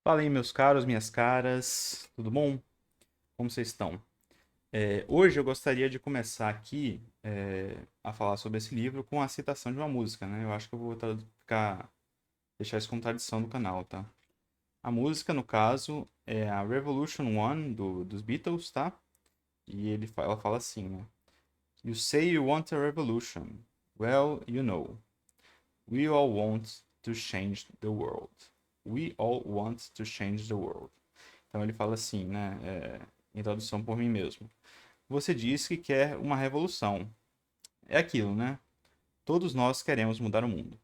Fala aí, meus caros, minhas caras, tudo bom? Como vocês estão? Hoje eu gostaria de começar aqui a falar sobre esse livro com a citação de uma música, né? Eu acho que eu vou deixar isso como tradição do canal, tá? A música, no caso, é a Revolution One dos Beatles, tá? E ela fala assim, né? You say you want a revolution. Well, you know, we all want to change the world. We all want to change the world. Então ele fala assim, né? Em tradução por mim mesmo. Você diz que quer uma revolução. É aquilo, né? Todos nós queremos mudar o mundo.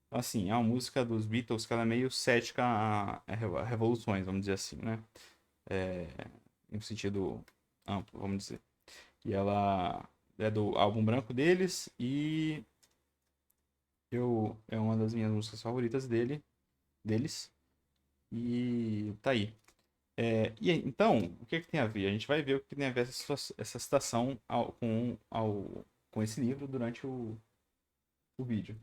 Então, assim, é uma música dos Beatles que ela é meio cética a revoluções, vamos dizer assim, né? É, em um sentido amplo, vamos dizer. E ela é do álbum branco é uma das minhas músicas favoritas deles. E tá aí. Então, o que, que tem a ver? A gente vai ver o que tem a ver essa citação com esse livro durante o vídeo.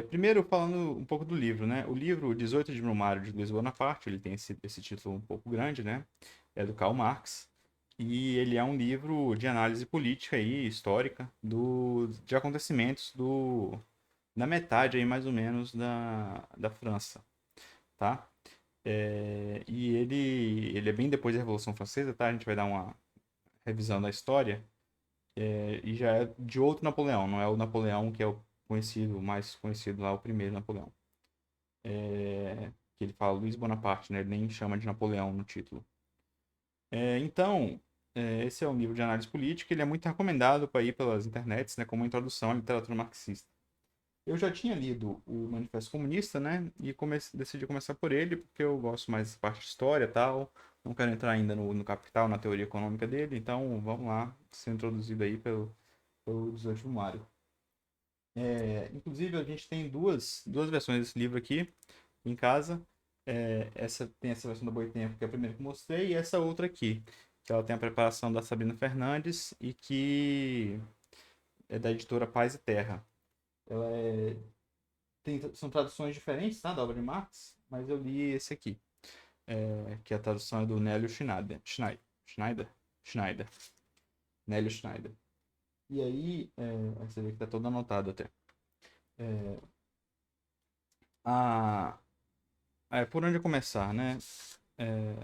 Primeiro, falando um pouco do livro, né? O livro 18 de Brumário, de Luiz Bonaparte, ele tem esse título um pouco grande, né? É do Karl Marx. E ele é um livro de análise política e histórica de acontecimentos da metade aí, mais ou menos, da França, tá? Ele é bem depois da Revolução Francesa, tá? A gente vai dar uma revisão da história. E já é de outro Napoleão, não é o Napoleão que é o conhecido, o mais conhecido lá, o primeiro Napoleão. Que ele fala Luiz Bonaparte, né? Ele nem chama de Napoleão no título. Então, esse é um livro de análise política, ele é muito recomendado para ir pelas internets, né? Como introdução à literatura marxista. Eu já tinha lido o Manifesto Comunista, né? E decidi começar por ele, porque eu gosto mais da parte de história e tal. Não quero entrar ainda no Capital, na teoria econômica dele. Então, vamos lá, ser introduzido aí pelo Desânimo Mário. Inclusive, a gente tem duas versões desse livro aqui em casa. Tem essa versão da Boitempo, que é a primeira que eu mostrei, e essa outra aqui, que ela tem a preparação da Sabrina Fernandes e que é da editora Paz e Terra. Ela são traduções diferentes, tá, da obra de Marx, mas eu li esse aqui, que a tradução é do Nélio Schneider. Nélio Schneider. E aí, você vê que tá todo anotado até. É, a, por onde começar, né? É,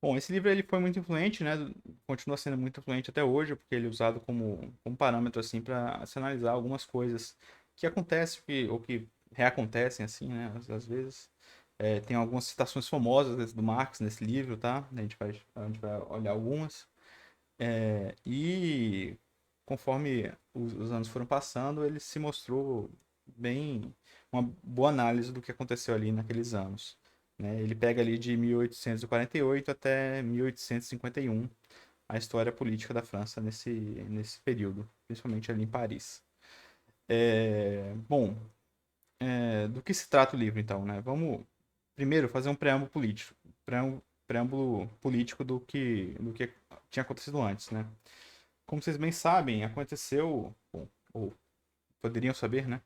Bom, esse livro ele foi muito influente, né? Continua sendo muito influente até hoje, porque ele é usado como parâmetro assim para se analisar algumas coisas que acontecem ou que reacontecem assim, né? Às vezes. Tem algumas citações famosas do Marx nesse livro, tá? A gente vai olhar algumas. E conforme os anos foram passando, ele se mostrou bem uma boa análise do que aconteceu ali naqueles anos, né? Ele pega ali de 1848 até 1851 a história política da França nesse período, principalmente ali em Paris. Bom, do que se trata o livro, então, né? Vamos primeiro fazer um preâmbulo político, preâmbulo político do que tinha acontecido antes, né? Como vocês bem sabem, aconteceu, bom, ou poderiam saber, né?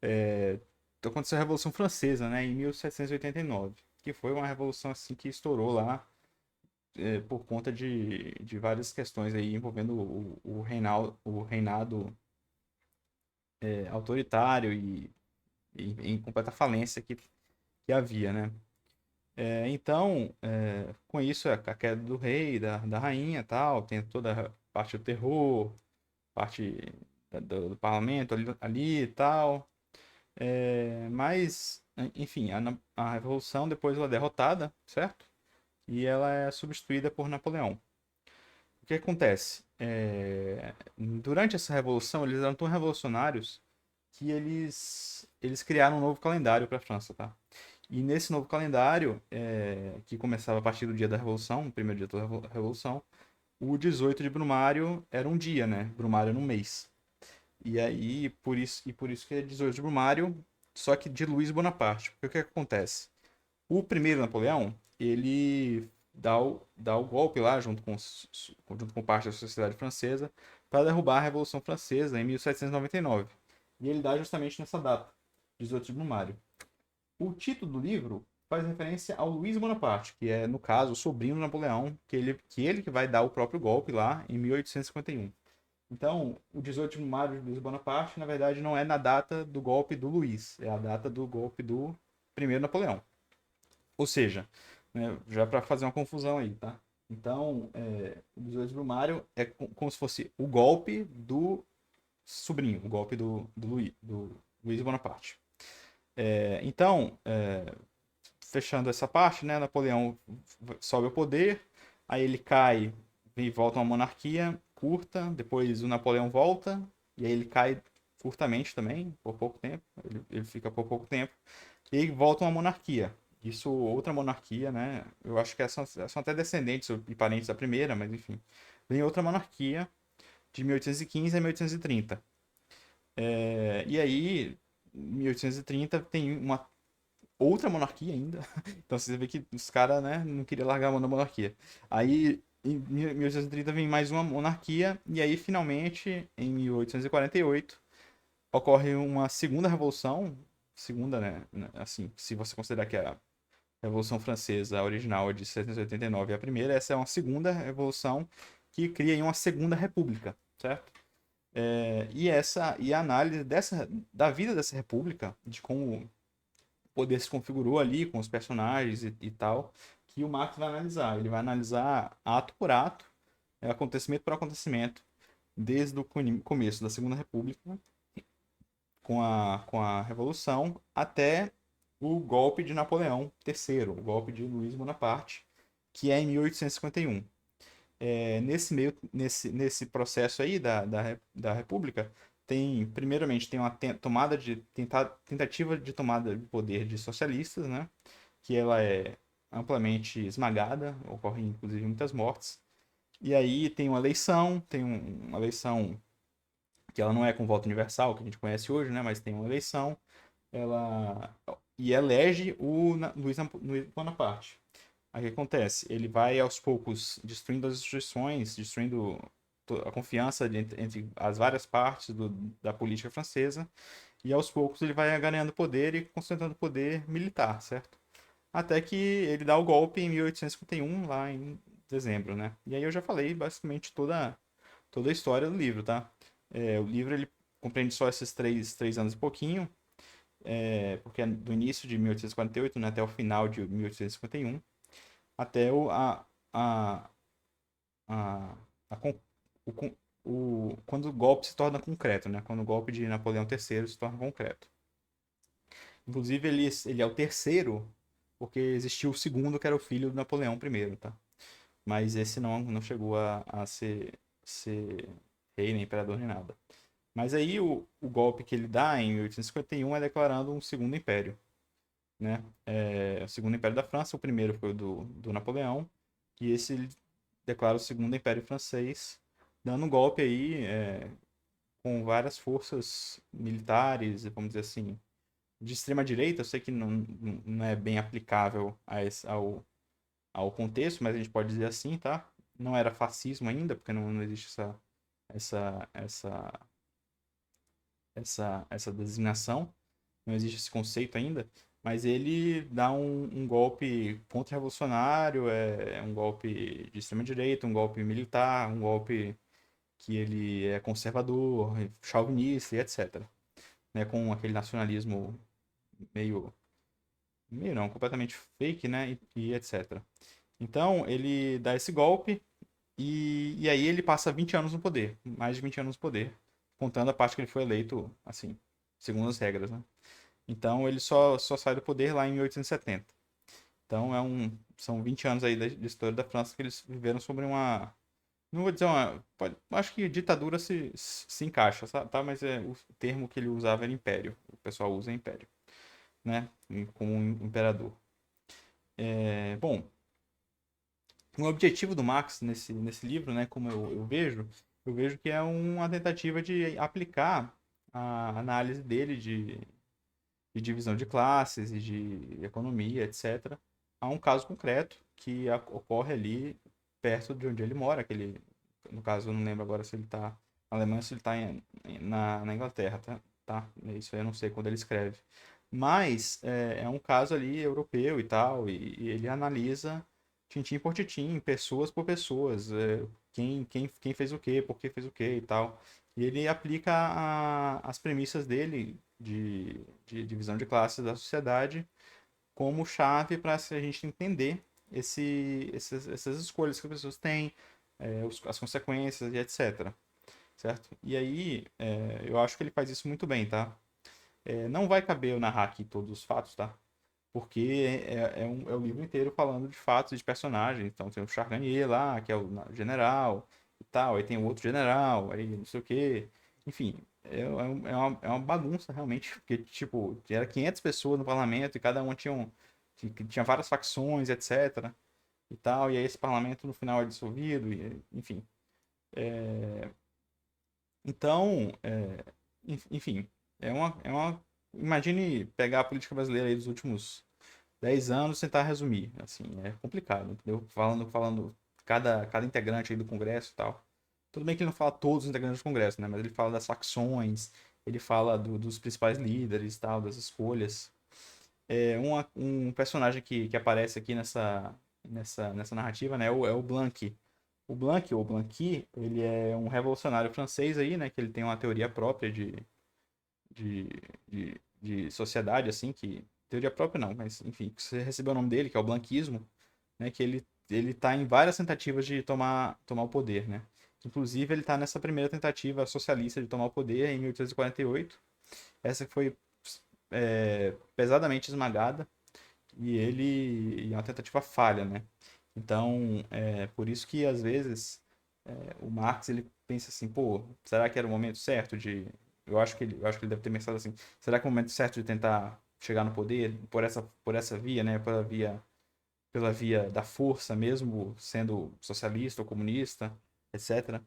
É, Aconteceu a Revolução Francesa, né, em 1789, que foi uma revolução assim que estourou lá por conta de várias questões aí envolvendo o reinado autoritário e em completa falência que havia, né? Então, com isso, a queda do rei, da rainha tal, tem toda a parte do terror, parte do parlamento ali e tal. Mas, enfim, a Revolução depois ela é derrotada, certo? E ela é substituída por Napoleão. O que acontece? Durante essa revolução, eles eram tão revolucionários que eles criaram um novo calendário para a França, tá? E nesse novo calendário, que começava a partir do dia da Revolução, o primeiro dia da Revolução, o 18 de Brumário era um dia, né? Brumário era um mês. E aí, por isso que é 18 de Brumário, só que de Luiz Bonaparte. Porque o que acontece? O primeiro Napoleão, ele dá o golpe lá, junto com parte da sociedade francesa, para derrubar a Revolução Francesa em 1799. E ele dá justamente nessa data, 18 de Brumário. O título do livro faz referência ao Luiz Bonaparte, que é, no caso, o sobrinho do Napoleão, que vai dar o próprio golpe lá em 1851. Então, o 18 de maio de Luiz Bonaparte, na verdade, não é na data do golpe do Luiz, é a data do golpe do primeiro Napoleão. Ou seja, né, já para fazer uma confusão aí, tá? Então, o 18 de Brumário é como se fosse o golpe do sobrinho, o golpe do Luiz Bonaparte. Então, fechando essa parte, né, Napoleão sobe ao poder, aí ele cai e volta a uma monarquia curta, depois o Napoleão volta, e aí ele cai curtamente também, por pouco tempo, ele fica por pouco tempo, e aí volta uma monarquia. Isso, outra monarquia, né? Eu acho que são até descendentes e parentes da primeira, mas enfim. Vem outra monarquia de 1815 a 1830. E aí, em 1830, tem uma outra monarquia ainda. Então você vê que os caras, né, não queriam largar a mão da monarquia. Aí, em 1830, vem mais uma monarquia, e aí, finalmente, em 1848, ocorre uma segunda revolução. Segunda, né? Assim, se você considerar que a Revolução Francesa original é de 1789 e a primeira, essa é uma segunda revolução que cria aí uma segunda república, certo? E a análise da vida dessa república, de como o poder se configurou ali com os personagens e tal, que o Marx vai analisar. Ele vai analisar ato por ato, acontecimento por acontecimento, desde o começo da Segunda República, com a Revolução, até o golpe de Napoleão III, o golpe de Luiz Bonaparte, que é em 1851. Nesse processo aí da República, primeiramente, tem uma tentativa de tomada de poder de socialistas, né? Que ela é amplamente esmagada, ocorrem inclusive muitas mortes. E aí tem uma eleição que ela não é com voto universal, que a gente conhece hoje, né? Mas tem uma eleição, ela e elege Luiz Bonaparte. Aí o que acontece? Ele vai aos poucos destruindo as instituições, destruindo a confiança entre as várias partes da política francesa, e aos poucos ele vai ganhando poder e concentrando poder militar, certo? Até que ele dá o golpe em 1851, lá em dezembro, né? E aí eu já falei basicamente toda a história do livro, tá? O livro ele compreende só esses três anos e pouquinho, porque é do início de 1848, né, até o final de 1851, até a, a, a con- o, con- quando o golpe se torna concreto, né? Quando o golpe de Napoleão III se torna concreto. Inclusive, ele é o terceiro, porque existiu o segundo, que era o filho do Napoleão I, tá? Mas esse não chegou a ser rei, nem imperador, nem nada. Mas aí o golpe que ele dá em 1851 é declarando um segundo império, né? O segundo império da França, o primeiro foi o do Napoleão, e esse ele declara o segundo império francês, dando um golpe aí com várias forças militares, vamos dizer assim, de extrema direita. Eu sei que não é bem aplicável ao contexto, mas a gente pode dizer assim, tá? Não era fascismo ainda, porque não existe essa, essa, essa designação, não existe esse conceito ainda, mas ele dá um golpe contra-revolucionário, é um golpe de extrema-direita, um golpe militar, um golpe que ele é conservador, chauvinista e etc. Né, com aquele nacionalismo meio, meio não, completamente fake, né, e etc. Então, ele dá esse golpe e aí ele passa 20 anos no poder, mais de 20 anos no poder, contando a parte que ele foi eleito, assim, segundo as regras, né? Então ele só sai do poder lá em 1870. Então são 20 anos aí de história da França que eles viveram sobre uma. Não vou dizer acho que ditadura se encaixa, tá? Mas o termo que ele usava era império. O pessoal usa império, né? Como um imperador. Bom, o objetivo do Marx nesse livro, né? Como eu vejo que é uma tentativa de aplicar a análise dele de divisão de classes e de economia, etc., a um caso concreto que ocorre ali perto de onde ele mora, no caso, eu não lembro agora se ele está na Alemanha ou se ele está na Inglaterra, tá? Isso aí eu não sei quando ele escreve. Mas é um caso ali europeu e tal, e ele analisa tintim por tintim, pessoas por pessoas, quem fez o quê, por que fez o quê e tal. E ele aplica as premissas dele de divisão de classes da sociedade como chave para a gente entender essas escolhas que as pessoas têm, as consequências e etc. Certo? E aí, eu acho que ele faz isso muito bem, tá? Não vai caber eu narrar aqui todos os fatos, tá? Porque é o livro inteiro falando de fatos e de personagens. Então tem o Charganier lá, que é o general e tal, aí tem o outro general, aí não sei o quê. Enfim, é uma bagunça realmente, porque, tipo, era 500 pessoas no parlamento e cada uma tinha várias facções, etc. E tal, e aí esse parlamento no final é dissolvido, enfim. Então, enfim, imagine pegar a política brasileira aí dos últimos 10 anos e tentar resumir. Assim, é complicado, entendeu? Falando cada integrante aí do Congresso e tal. Tudo bem que ele não fala todos os integrantes do Congresso, né? Mas ele fala das facções, ele fala dos principais líderes e tal, das escolhas. Um personagem que aparece aqui nessa narrativa, né? É o Blanqui. O Blanqui, ou Blanqui, ele é um revolucionário francês aí, né? Que ele tem uma teoria própria de, de sociedade, assim, que... Teoria própria não, mas enfim, você recebeu o nome dele, que é o blanquismo, né? Que ele tá em várias tentativas de tomar o poder, né? Inclusive, ele tá nessa primeira tentativa socialista de tomar o poder em 1848. Essa foi pesadamente esmagada e é uma tentativa falha, né? Então, por isso que às vezes o Marx ele pensa assim, pô, será que era o momento certo de... Eu acho que ele deve ter pensado assim, será que é o momento certo de tentar chegar no poder por essa via, né? Pela via da força mesmo, sendo socialista ou comunista, etc.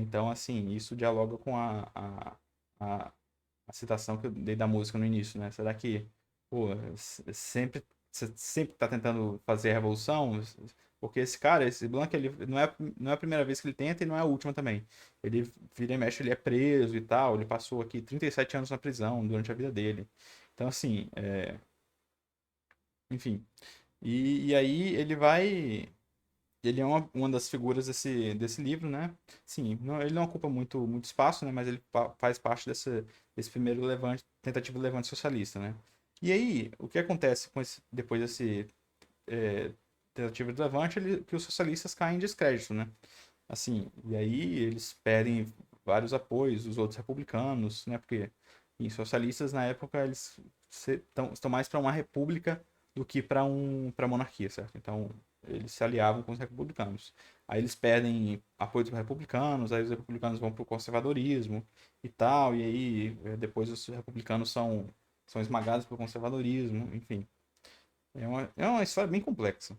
Então, assim, isso dialoga com a, a citação que eu dei da música no início, né? Será que, pô, você sempre tá tentando fazer a revolução? Porque esse cara, esse Blanc, ele não é a primeira vez que ele tenta e não é a última também. Ele vira e mexe, ele é preso e tal. Ele passou aqui 37 anos na prisão durante a vida dele. Então, assim, enfim. E aí ele vai. Ele é uma das figuras desse livro, né? Sim, ele não ocupa muito espaço, né? Mas ele faz parte desse primeiro tentativa de levante socialista, né? E aí, o que acontece depois desse é, tentativa de levante, que os socialistas caem em descrédito, né? Assim, e aí eles perdem vários apoios dos outros republicanos, né? Porque os socialistas, na época, eles estão mais para uma república do que para monarquia, certo? Então, eles se aliavam com os republicanos. Aí eles perdem apoio dos republicanos, aí os republicanos vão para o conservadorismo e tal, e aí depois os republicanos são esmagados pelo conservadorismo, enfim. É uma história bem complexa.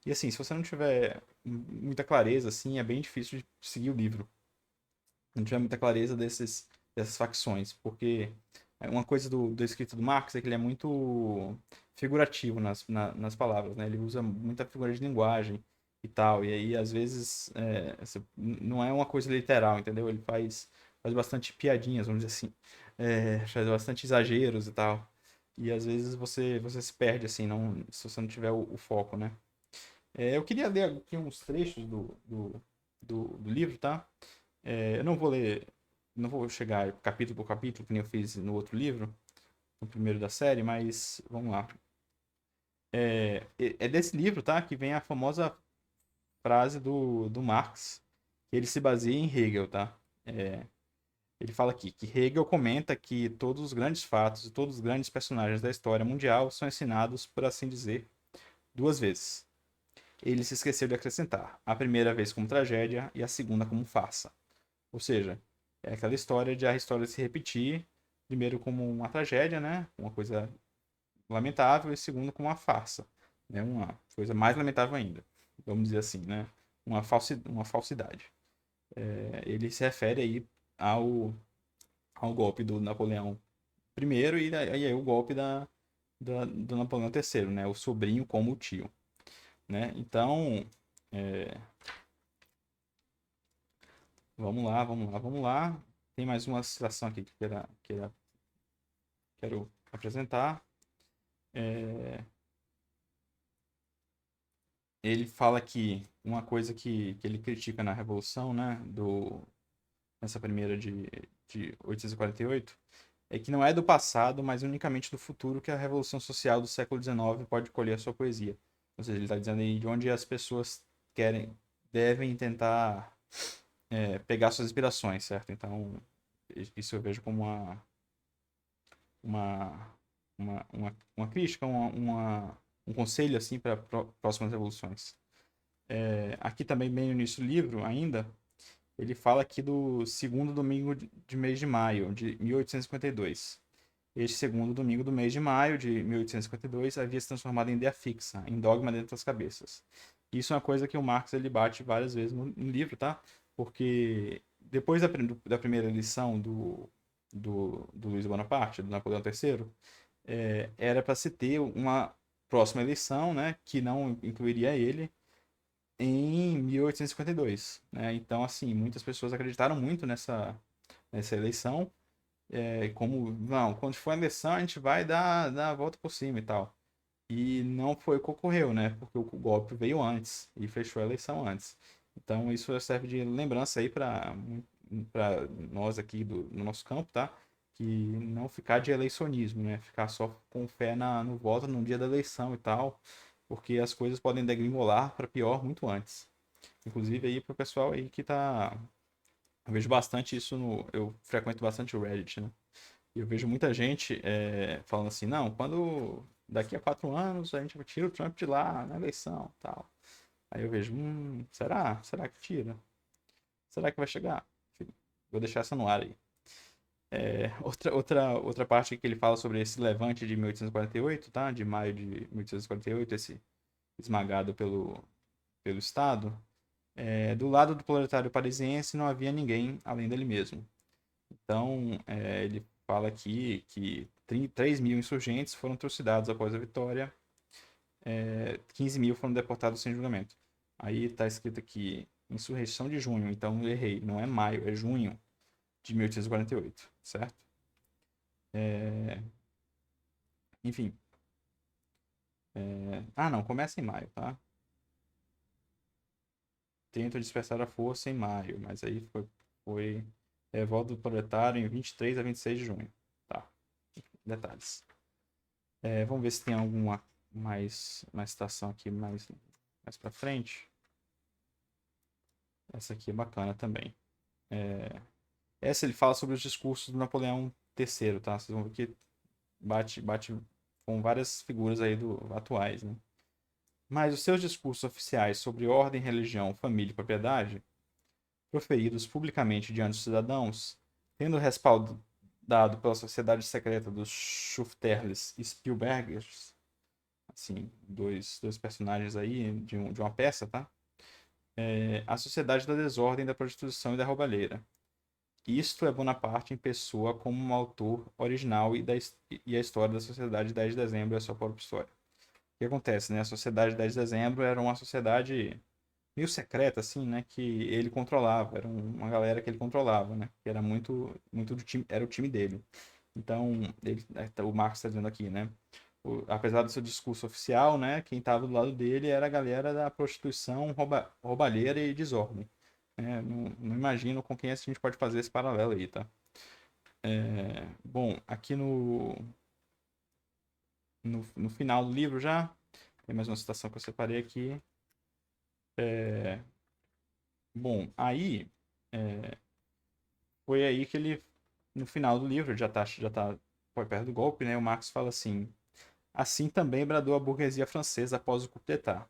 E assim, se você não tiver muita clareza, assim, é bem difícil de seguir o livro. Não tiver muita clareza dessas facções, porque uma coisa do escrito do Marx é que ele é muito figurativo nas palavras, né? Ele usa muita figura de linguagem e tal, e aí às vezes não é uma coisa literal, entendeu? Ele faz bastante piadinhas, vamos dizer assim, faz bastante exageros e tal, e às vezes você se perde, assim, não, se você não tiver o foco, né? Eu queria ler aqui uns trechos do livro, tá? Eu não vou ler, não vou chegar capítulo por capítulo, que nem eu fiz no outro livro, no primeiro da série, mas vamos lá. É desse livro, tá? Que vem a famosa frase do Marx, que ele se baseia em Hegel, tá? É, ele fala aqui que Hegel comenta que todos os grandes fatos e todos os grandes personagens da história mundial são ensinados, por assim dizer, duas vezes. Ele se esqueceu de acrescentar a primeira vez como tragédia e a segunda como farsa. Ou seja, é aquela história de a história se repetir, primeiro como uma tragédia, né? Uma coisa lamentável, e segundo como uma farsa, né? Uma coisa mais lamentável ainda, vamos dizer assim, né? Uma falsidade. Ele se refere aí ao golpe do Napoleão I e aí o golpe do Napoleão III, né? O sobrinho como o tio, né? Então, é, vamos lá, vamos lá, vamos lá. Tem mais uma citação aqui que quero apresentar. É, ele fala que uma coisa que ele critica na Revolução, né, nessa primeira de 848, é que não é do passado, mas unicamente do futuro que a Revolução Social do século XIX pode colher a sua poesia. Ou seja, ele está dizendo aí de onde as pessoas devem tentar pegar suas inspirações, certo? Então, isso eu vejo como uma, uma crítica, um conselho assim para próximas revoluções. Aqui também, bem no início do livro, ainda, ele fala aqui do segundo domingo de mês de maio de 1852. Este segundo domingo do mês de maio de 1852 havia se transformado em ideia fixa, em dogma dentro das cabeças. Isso é uma coisa que o Marx ele bate várias vezes no livro, tá? Porque depois da primeira eleição do Luiz Bonaparte, do Napoleão III, era para se ter uma próxima eleição, né, que não incluiria ele, em 1852, né? Então, assim, muitas pessoas acreditaram muito nessa eleição, como, não, quando for a eleição a gente vai dar a volta por cima e tal. E não foi o que ocorreu, né? Porque o golpe veio antes e fechou a eleição antes. Então, isso serve de lembrança aí para nós aqui no nosso campo, tá? Que não ficar de eleicionismo, né? Ficar só com fé no voto no dia da eleição e tal, porque as coisas podem degringolar para pior muito antes. Inclusive aí pro pessoal aí que tá. Eu vejo bastante isso no. Eu frequento bastante o Reddit, né? E eu vejo muita gente falando assim, não, quando daqui a 4 anos a gente tira o Trump de lá na eleição tal. Aí eu vejo, será? Será que tira? Será que vai chegar? Enfim, vou deixar essa no ar aí. Outra parte que ele fala sobre esse levante de 1848, tá? De maio de 1848, esse esmagado pelo Estado. Do lado do proletário parisiense não havia ninguém além dele mesmo. Então, ele fala aqui que 3 mil insurgentes foram trucidados após a vitória, 15 mil foram deportados sem julgamento. Aí está escrito aqui, insurreição de junho, então eu errei, não é maio, é junho de 1848, certo? Enfim. Não, começa em maio, tá? Tentam dispersar a força em maio, mas aí foi revolta do proletário em 23 a 26 de junho. Tá, detalhes. Vamos ver se tem alguma mais citação aqui mais pra frente. Essa aqui é bacana também. Essa ele fala sobre os discursos do Napoleão III, tá? Vocês vão ver que bate com várias figuras aí atuais, né? Mas os seus discursos oficiais sobre ordem, religião, família e propriedade, proferidos publicamente diante dos cidadãos, tendo respaldo dado pela sociedade secreta dos Schufterles e Spielbergers, assim, dois personagens aí de uma peça, tá? A sociedade da desordem, da prostituição e da roubalheira. Isto é Bonaparte em pessoa como um autor original e a história da sociedade 10 de dezembro é a sua própria história. O que acontece, né? A sociedade 10 de dezembro era uma sociedade meio secreta, assim, né? Que ele controlava, era uma galera que ele controlava, né? Que era muito do time, era o time dele. Então, o Marx está dizendo aqui, né? Apesar do seu discurso oficial, né? Quem estava do lado dele era a galera da prostituição, roubalheira e desordem. Não imagino com quem a gente pode fazer esse paralelo aí, tá? Bom, aqui no final do livro já, tem mais uma citação que eu separei aqui. Bom, aí foi aí que ele, no final do livro, já tá foi perto do golpe, né? O Marx fala assim também bradou a burguesia francesa após o coup d'État.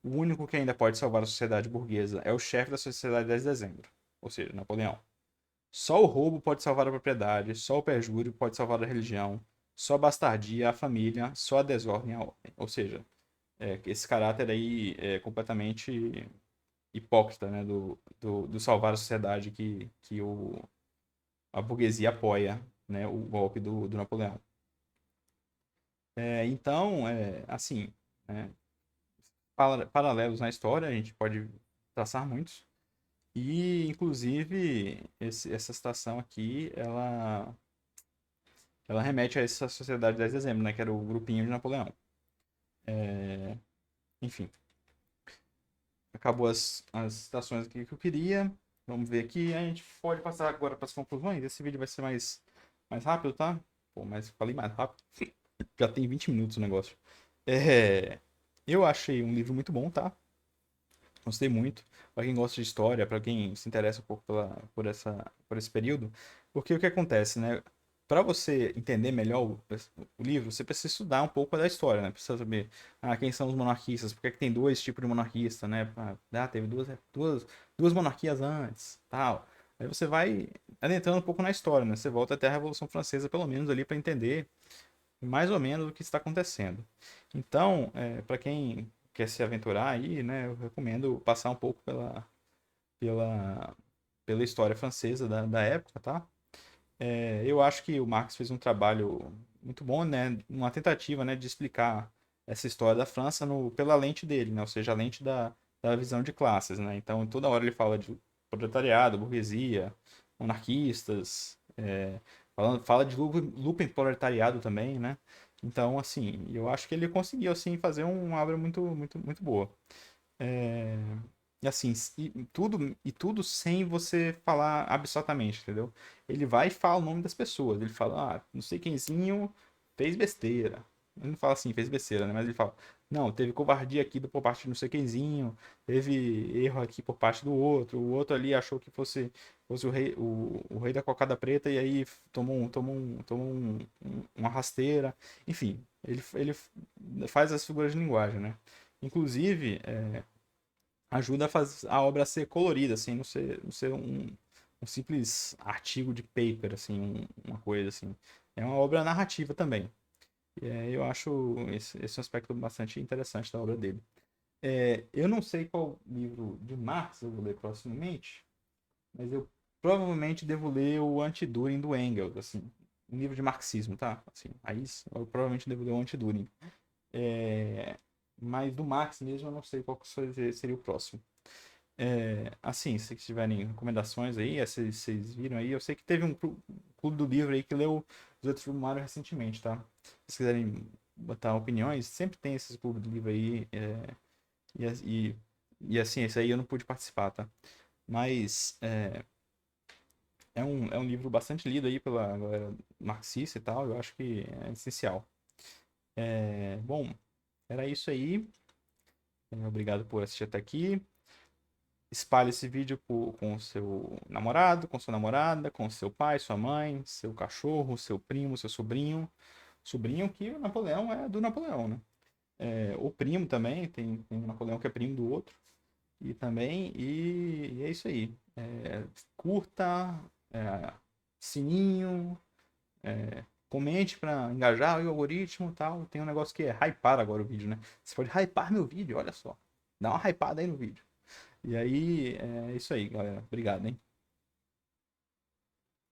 O único que ainda pode salvar a sociedade burguesa é o chefe da sociedade 10 de dezembro, ou seja, Napoleão. Só o roubo pode salvar a propriedade, só o perjúrio pode salvar a religião, só a bastardia, a família, só a desordem, a ordem. Ou seja, esse caráter aí é completamente hipócrita, né, do salvar a sociedade que a burguesia apoia, né, o golpe do Napoleão. Então, assim, né, paralelos na história, a gente pode traçar muitos. E, inclusive, essa citação aqui, ela remete a essa Sociedade 10 de Dezembro, né? Que era o grupinho de Napoleão. É, enfim, acabou as citações aqui que eu queria. Vamos ver aqui. A gente pode passar agora para as conclusões. Esse vídeo vai ser mais rápido, tá? Pô, mas falei mais rápido. Já tem 20 minutos o negócio. É, eu achei um livro muito bom, tá? Gostei muito. Para quem gosta de história, para quem se interessa um pouco por esse período. Porque o que acontece, né? Para você entender melhor o livro, você precisa estudar um pouco da história, né? Precisa saber quem são os monarquistas, por que que tem dois tipos de monarquista, né? Teve duas monarquias antes, tal. Aí você vai adentrando um pouco na história, né? Você volta até a Revolução Francesa, pelo menos, ali para entender mais ou menos o que está acontecendo. Então, para quem quer se aventurar aí, né, eu recomendo passar um pouco pela, pela história francesa da época, tá? Eu acho que o Marx fez um trabalho muito bom, né, uma tentativa, né, de explicar essa história da França pela lente dele, né, ou seja, a lente da visão de classes, né? Então, toda hora ele fala de proletariado, burguesia, monarquistas, fala de lupen proletariado também, né? Então, assim, eu acho que ele conseguiu, assim, fazer uma obra muito, muito, muito boa. É, e assim, e tudo sem você falar absolutamente, entendeu? Ele vai e fala o nome das pessoas. Ele fala, não sei quemzinho fez besteira. Ele não fala assim, fez besteira, né? Mas ele fala, não, teve covardia aqui por parte de não sei quemzinho, teve erro aqui por parte do outro. O outro ali achou que fosse o rei da cocada preta e aí uma rasteira. Enfim, ele faz as figuras de linguagem, né? Inclusive, ajuda a obra a ser colorida, assim, não ser um simples artigo de paper, assim, uma coisa assim. É uma obra narrativa também. Eu acho esse um aspecto bastante interessante da obra dele. Eu não sei qual livro de Marx eu vou ler proximamente, mas eu provavelmente devo ler o Anti-Düring do Engels, assim, um livro de marxismo, tá? Assim, aí eu provavelmente devo ler o Anti-Düring. É, mas do Marx mesmo eu não sei qual que seria o próximo. Assim, se tiverem recomendações aí, vocês viram aí, eu sei que teve um clube do livro aí que leu os outros do Mário recentemente, tá? Se vocês quiserem botar opiniões, sempre tem esses clubes do livro aí, e assim, esse aí eu não pude participar, tá? Mas é um livro bastante lido aí pela galera marxista e tal, eu acho que é essencial. Bom, era isso aí. Obrigado por assistir até aqui. Espalhe esse vídeo com o seu namorado, com sua namorada, com seu pai, sua mãe, seu cachorro, seu primo, seu sobrinho. Sobrinho que o Napoleão é do Napoleão, né? O primo também, tem um Napoleão que é primo do outro. E é isso aí. Curta, é, sininho, comente para engajar o algoritmo e tal. Tem um negócio que é hypar agora o vídeo, né? Você pode hypar meu vídeo, olha só. Dá uma hypada aí no vídeo. E aí, é isso aí, galera. Obrigado, hein?